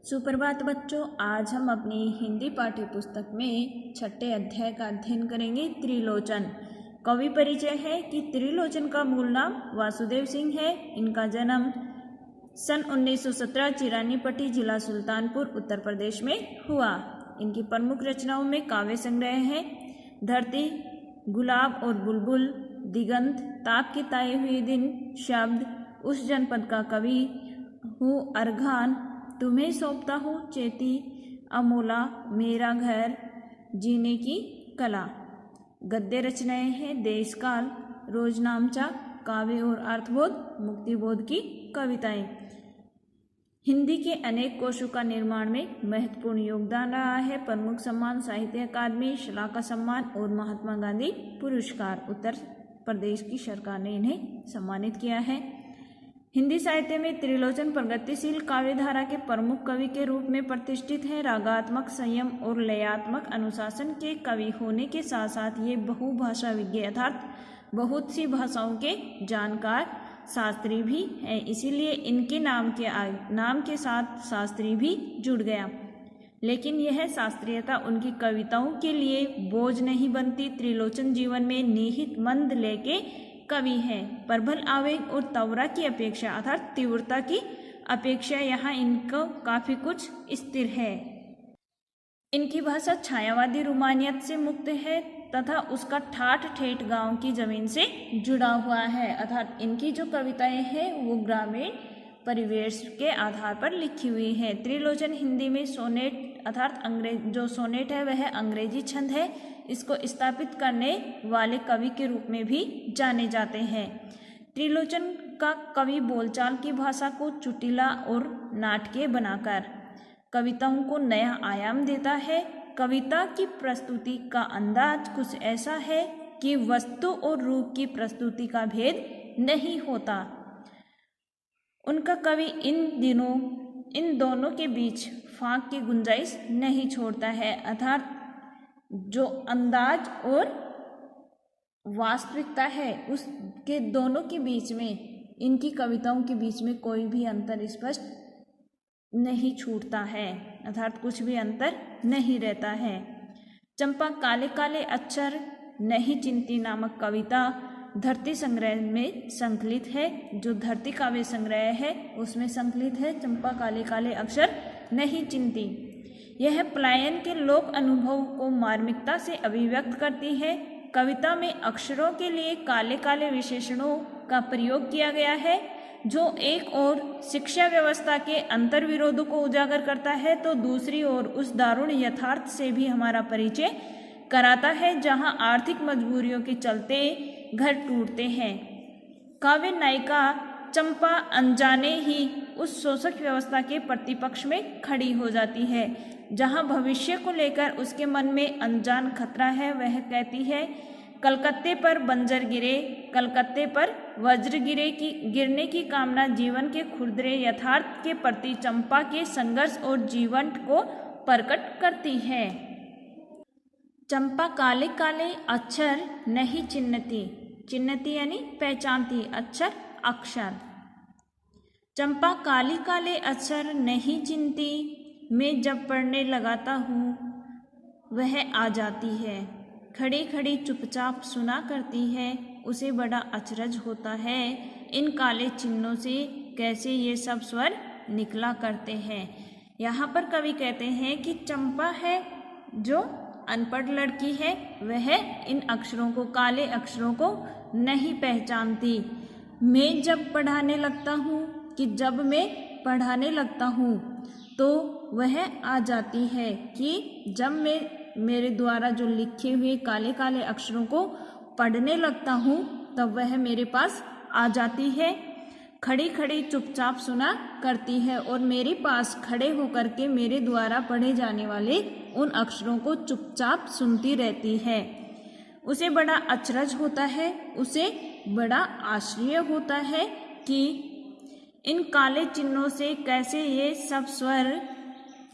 सुप्रभात बच्चों, आज हम अपनी हिंदी पाठ्य पुस्तक में छठे अध्याय का अध्ययन करेंगे। त्रिलोचन। कवि परिचय है कि त्रिलोचन का मूल नाम वासुदेव सिंह है। इनका जन्म सन 1917 चिरानीपट्टी जिला सुल्तानपुर उत्तर प्रदेश में हुआ। इनकी प्रमुख रचनाओं में काव्य संग्रह है धरती, गुलाब और बुलबुल, दिगंत, ताप के ताए हुए दिन, शब्द, उस जनपद का कवि हूँ, अर्घान, तुम्हें सौंपता हूँ चेती, अमोला, मेरा घर, जीने की कला। गद्य रचनाएं हैं देशकाल, रोजनामचा, काव्य और अर्थबोध, मुक्तिबोध की कविताएं। हिंदी के अनेक कोशों का निर्माण में महत्वपूर्ण योगदान रहा है। प्रमुख सम्मान साहित्य अकादमी, शलाका सम्मान और महात्मा गांधी पुरस्कार। उत्तर प्रदेश की सरकार ने इन्हें सम्मानित किया है। हिंदी साहित्य में त्रिलोचन प्रगतिशील काव्यधारा के प्रमुख कवि के रूप में प्रतिष्ठित हैं। रागात्मक संयम और लयात्मक अनुशासन के कवि होने के साथ साथ ये बहुभाषा विज्ञ अर्थात बहुत सी भाषाओं के जानकार शास्त्री भी हैं। इसीलिए इनके नाम के साथ शास्त्री भी जुड़ गया। लेकिन यह शास्त्रीयता उनकी कविताओं के लिए बोझ नहीं बनती। त्रिलोचन जीवन में निहित मंद लेके कवि है। प्रबल आवेग और त्वरा की अपेक्षा अर्थात तीव्रता की अपेक्षा यहाँ इनको काफी कुछ स्थिर है। इनकी भाषा छायावादी रोमानियत से मुक्त है तथा उसका ठाठ ठेठ गांव की जमीन से जुड़ा हुआ है। अर्थात इनकी जो कविताएं हैं वो ग्रामीण परिवेश के आधार पर लिखी हुई है। त्रिलोचन हिंदी में सोनेट अर्थात जो सोनेट है वह अंग्रेजी छंद है। इसको स्थापित करने वाले कवि के रूप में भी जाने जाते हैं। त्रिलोचन का कवि बोलचाल की भाषा को चुटीला और नाटकीय बनाकर कविताओं को नया आयाम देता है। कविता की प्रस्तुति का अंदाज कुछ ऐसा है कि वस्तु और रूप की प्रस्तुति का भेद नहीं होता। उनका कवि इन दोनों के बीच फांक की गुंजाइश नहीं छोड़ता है। अर्थात जो अंदाज और वास्तविकता है उसके दोनों के बीच में, इनकी कविताओं के बीच में कोई भी अंतर स्पष्ट नहीं छूटता है। अर्थात कुछ भी अंतर नहीं रहता है। चंपा काले काले अक्षर नहीं चिंती नामक कविता धरती संग्रह में संकलित है। जो धरती काव्य संग्रह है उसमें संकलित है चंपा काले काले अक्षर नहीं चिंती। यह पलायन के लोक अनुभव को मार्मिकता से अभिव्यक्त करती है। कविता में अक्षरों के लिए काले काले विशेषणों का प्रयोग किया गया है जो एक ओर शिक्षा व्यवस्था के अंतर विरोधों को उजागर करता है तो दूसरी ओर उस दारुण यथार्थ से भी हमारा परिचय कराता है जहां आर्थिक मजबूरियों के चलते घर टूटते हैं। काव्य नायिका चंपा अनजाने ही उस शोषक व्यवस्था के प्रतिपक्ष में खड़ी हो जाती है। जहां भविष्य को लेकर उसके मन में अनजान खतरा है, वह कहती है, कलकत्ते पर बंजर गिरे, कलकत्ते पर वज्र गिरने की कामना जीवन के खुरदरे यथार्थ के प्रति चंपा के संघर्ष और जीवन को प्रकट करती है। चंपा काले काले अक्षर नहीं चिन्हती, चिन्हती यानी पहचानती, अक्षर अक्षर। चंपा काले काले अक्षर नहीं चिन्हती, मैं जब पढ़ने लगाता हूँ वह आ जाती है। खड़ी खड़ी चुपचाप सुना करती है, उसे बड़ा अचरज होता है इन काले चिन्हों से कैसे ये सब स्वर निकला करते हैं। यहाँ पर कवि कहते हैं कि चंपा है जो अनपढ़ लड़की है, वह इन अक्षरों को, काले अक्षरों को नहीं पहचानती। मैं जब पढ़ाने लगता हूँ कि जब मैं पढ़ाने लगता हूँ तो वह आ जाती है कि जब मैं मेरे द्वारा जो लिखे हुए काले काले अक्षरों को पढ़ने लगता हूँ तब वह मेरे पास आ जाती है। खड़ी खड़ी चुपचाप सुना करती है और मेरे पास खड़े होकर के मेरे द्वारा पढ़े जाने वाले उन अक्षरों को चुपचाप सुनती रहती है। उसे बड़ा अचरज होता है, उसे बड़ा आश्चर्य होता है कि इन काले चिन्हों से कैसे ये सब स्वर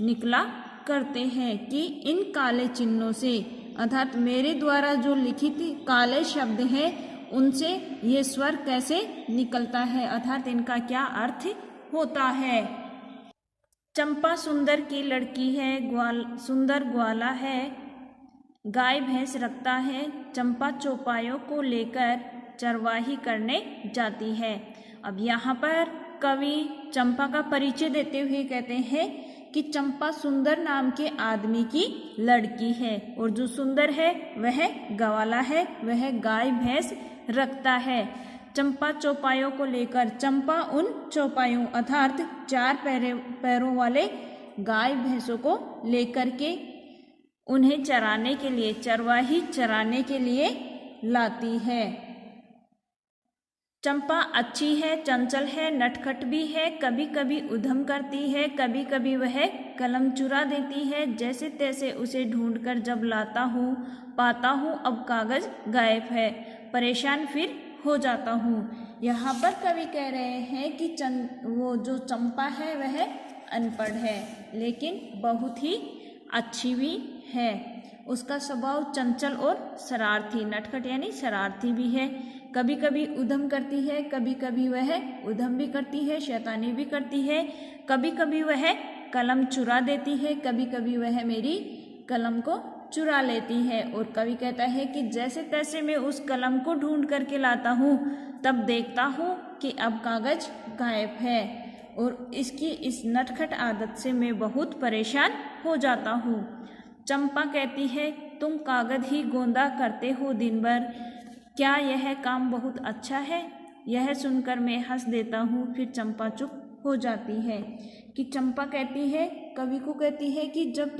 निकला करते हैं, कि इन काले चिन्हों से अर्थात मेरे द्वारा जो लिखित काले शब्द हैं उनसे ये स्वर कैसे निकलता है, अर्थात इनका क्या अर्थ होता है। चंपा सुंदर की लड़की है, सुंदर ग्वाला है, गाय भैंस रखता है। चंपा चौपायों को लेकर चरवाही करने जाती है। अब यहाँ पर कवि चंपा का परिचय देते हुए कहते हैं कि चंपा सुंदर नाम के आदमी की लड़की है, और जो सुंदर है वह ग्वाला है, वह गाय भैंस रखता है। चंपा चौपायों को लेकर, चंपा उन चौपायों अर्थात 4 पैरों वाले गाय भैंसों को लेकर के उन्हें चराने के लिए, चरवाही चराने के लिए लाती है। चंपा अच्छी है, चंचल है, नटखट भी है, कभी कभी उधम करती है, कभी कभी वह कलम चुरा देती है। जैसे तैसे उसे ढूंढकर जब लाता हूँ, पाता हूँ अब कागज गायब है, परेशान फिर हो जाता हूँ। यहाँ पर कवि कह रहे हैं कि वो जो चंपा है वह अनपढ़ है, लेकिन बहुत ही अच्छी भी है। उसका स्वभाव चंचल और शरारती, नटखट यानी शरारती भी है। कभी कभी उधम करती है, कभी कभी वह उधम भी करती है, शैतानी भी करती है। कभी कभी वह कलम चुरा देती है, कभी कभी वह मेरी कलम को चुरा लेती है। और कवि कहता है कि जैसे तैसे मैं उस कलम को ढूंढ करके लाता हूँ, तब देखता हूँ कि अब कागज गायब है, और इसकी इस नटखट आदत से मैं बहुत परेशान हो जाता हूँ। चंपा कहती है, तुम कागज ही गोंदा करते हो दिन भर, क्या यह काम बहुत अच्छा है? यह सुनकर मैं हंस देता हूँ, फिर चंपा चुप हो जाती है। कि चंपा कहती है, कवि को कहती है कि जब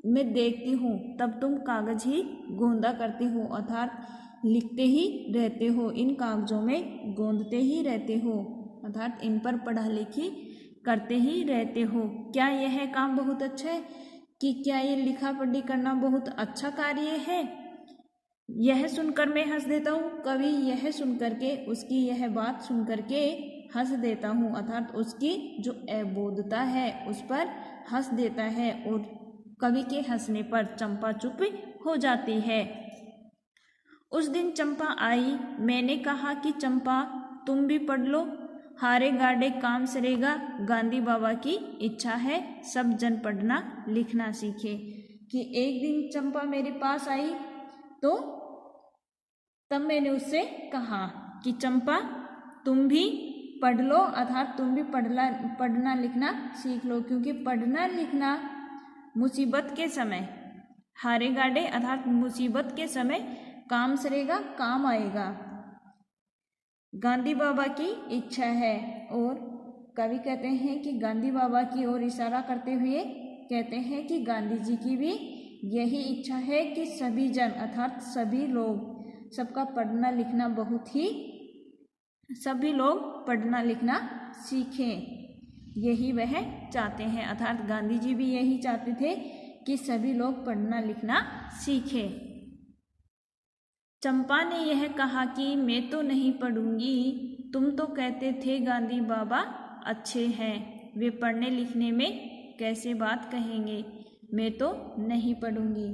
मैं देखती हूँ तब तुम कागज ही गोंदा करते हो, अर्थात लिखते ही रहते हो, इन कागजों में गोंदते ही रहते हो, अर्थात इन पर पढ़ा लिखी करते ही रहते हो। क्या यह काम बहुत अच्छा है? कि क्या ये लिखा पढ़ी करना बहुत अच्छा कार्य है? यह सुनकर मैं हंस देता हूँ। कवि यह सुनकर के, उसकी यह बात सुनकर के हंस देता हूँ, अर्थात उसकी जो अबोधता है उस पर हंस देता है, और कवि के हंसने पर चंपा चुप हो जाती है। उस दिन चंपा आई, मैंने कहा कि चंपा तुम भी पढ़ लो, हारे गाड़े काम सरेगा, गांधी बाबा की इच्छा है सब जन पढ़ना लिखना सीखे। कि एक दिन चंपा मेरे पास आई तो तब मैंने उससे कहा कि चंपा तुम भी पढ़ लो, अर्थात तुम भी पढ़ना लिखना सीख लो, क्योंकि पढ़ना लिखना मुसीबत के समय, हारे गाड़े अर्थात मुसीबत के समय काम सरेगा, काम आएगा, गांधी बाबा की इच्छा है। और कवि कहते हैं कि गांधी बाबा की ओर इशारा करते हुए कहते हैं कि गांधी जी की भी यही इच्छा है कि सभी जन अर्थात सभी लोग, सबका पढ़ना लिखना सभी लोग पढ़ना लिखना सीखें, यही वह चाहते हैं, अर्थात गांधी जी भी यही चाहते थे कि सभी लोग पढ़ना लिखना सीखें। चंपा ने यह कहा कि मैं तो नहीं पढ़ूंगी, तुम तो कहते थे गांधी बाबा अच्छे हैं, वे पढ़ने लिखने में कैसे बात कहेंगे, मैं तो नहीं पढ़ूंगी।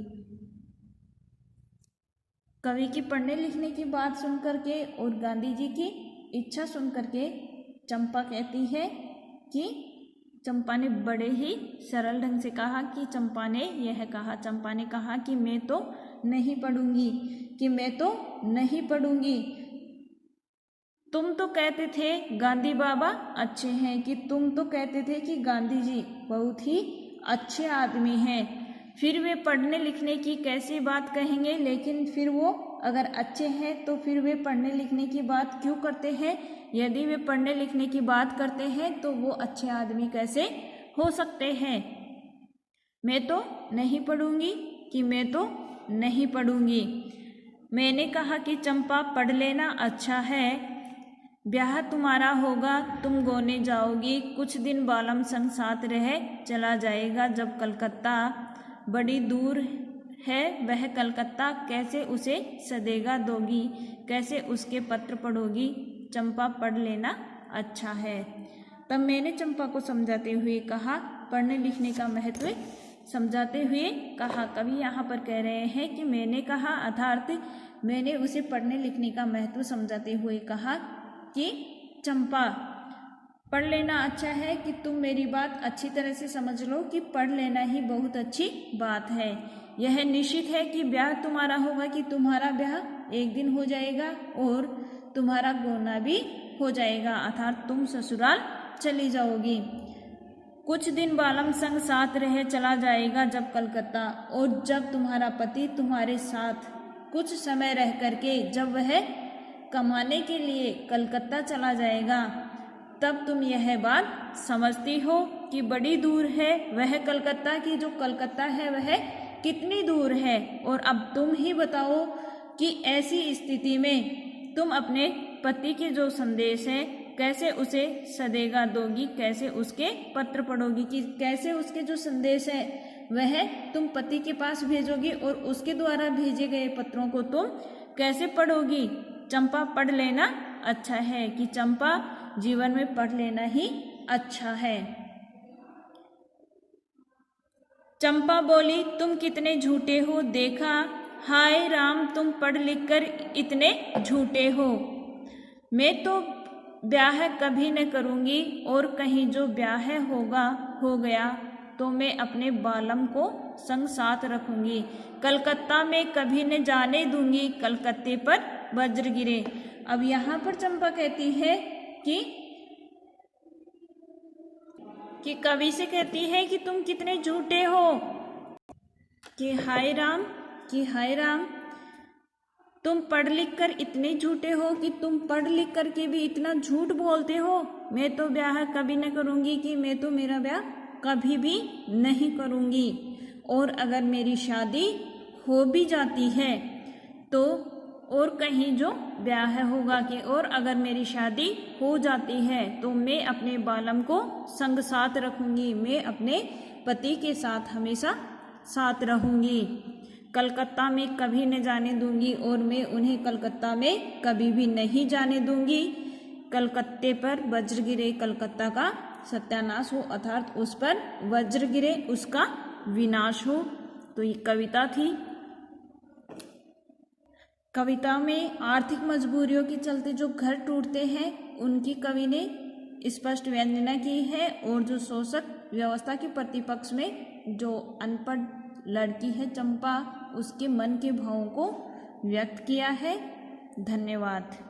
कवि की पढ़ने लिखने की बात सुन करके और गांधी जी की इच्छा सुन करके चंपा कहती है कि चंपा ने बड़े ही सरल ढंग से कहा कि चंपा ने कहा कि मैं तो नहीं पढ़ूंगी, कि मैं तो नहीं पढ़ूंगी। तुम तो कहते थे गांधी बाबा अच्छे हैं, कि तुम तो कहते थे कि गांधी जी बहुत ही अच्छे आदमी हैं, फिर वे पढ़ने लिखने की कैसी बात कहेंगे, लेकिन फिर वो अगर अच्छे हैं तो फिर वे पढ़ने लिखने की बात क्यों करते हैं? यदि वे पढ़ने लिखने की बात करते हैं तो वो अच्छे आदमी कैसे हो सकते हैं? मैं तो नहीं पढ़ूंगी, कि मैं तो नहीं पढ़ूंगी। मैंने कहा कि चंपा पढ़ लेना अच्छा है, ब्याह तुम्हारा होगा, तुम गोने जाओगी, कुछ दिन बालम संग साथ रह चला जाएगा। जब कलकत्ता बड़ी दूर है वह कलकत्ता, कैसे उसे सदेगा दोगी, कैसे उसके पत्र पढ़ोगी, चंपा पढ़ लेना अच्छा है। तब मैंने चंपा को समझाते हुए कहा, पढ़ने लिखने का महत्व समझाते हुए कहा। कवि यहाँ पर कह रहे हैं कि मैंने कहा अर्थात मैंने उसे पढ़ने लिखने का महत्व समझाते हुए कहा कि चंपा पढ़ लेना अच्छा है कि तुम मेरी बात अच्छी तरह से समझ लो कि पढ़ लेना ही बहुत अच्छी बात है। यह निश्चित है कि ब्याह तुम्हारा होगा, कि तुम्हारा ब्याह एक दिन हो जाएगा और तुम्हारा गोना भी हो जाएगा, अर्थात तुम ससुराल चली जाओगी। कुछ दिन बालम संग साथ रह चला जाएगा जब कलकत्ता, और जब तुम्हारा पति तुम्हारे साथ कुछ समय रह करके जब वह कमाने के लिए कलकत्ता चला जाएगा, तब तुम यह बात समझती हो कि बड़ी दूर है वह कलकत्ता, की जो कलकत्ता है वह कितनी दूर है। और अब तुम ही बताओ कि ऐसी स्थिति में तुम अपने पति के जो संदेश है कैसे उसे सदेगा दोगी, कैसे उसके पत्र पढ़ोगी, कि कैसे उसके जो संदेश है वह तुम पति के पास भेजोगी और उसके द्वारा भेजे गए पत्रों को तुम कैसे पढ़ोगी। चंपा पढ़ लेना अच्छा है, कि चंपा जीवन में पढ़ लेना ही अच्छा है। चंपा बोली, तुम कितने झूठे हो देखा, हाय राम तुम पढ़ लिख कर इतने झूठे हो। मैं तो ब्याह कभी न करूँगी, और कहीं जो ब्याह हो गया तो मैं अपने बालम को संग साथ रखूँगी। कलकत्ता में कभी न जाने दूंगी, कलकत्ते पर वज्र गिरे। अब यहाँ पर चंपा कहती है कि कवि से कहती है कि तुम कितने झूठे हो, कि हाय राम तुम पढ़ लिख कर इतने झूठे हो कि तुम पढ़ लिख कर के भी इतना झूठ बोलते हो। मैं तो ब्याह कभी न करूँगी, कि मैं तो मेरा ब्याह कभी भी नहीं करूँगी, और अगर मेरी शादी हो भी जाती है तो और कहीं जो ब्याह होगा, कि और अगर मेरी शादी हो जाती है तो मैं अपने बालम को संग साथ रखूँगी, मैं अपने पति के साथ हमेशा साथ रहूँगी। कलकत्ता में कभी न जाने दूंगी, और मैं उन्हें कलकत्ता में कभी भी नहीं जाने दूंगी। कलकत्ते पर वज्र गिरे, कलकत्ता का सत्यानाश हो, अर्थात उस पर वज्र गिरे, उसका विनाश हो। तो ये कविता थी। कविता में आर्थिक मजबूरियों के चलते जो घर टूटते हैं उनकी कवि ने स्पष्ट व्यंजना की है, और जो शोषक व्यवस्था के प्रतिपक्ष में जो अनपढ़ लड़की है चंपा, उसके मन के भावों को व्यक्त किया है। धन्यवाद।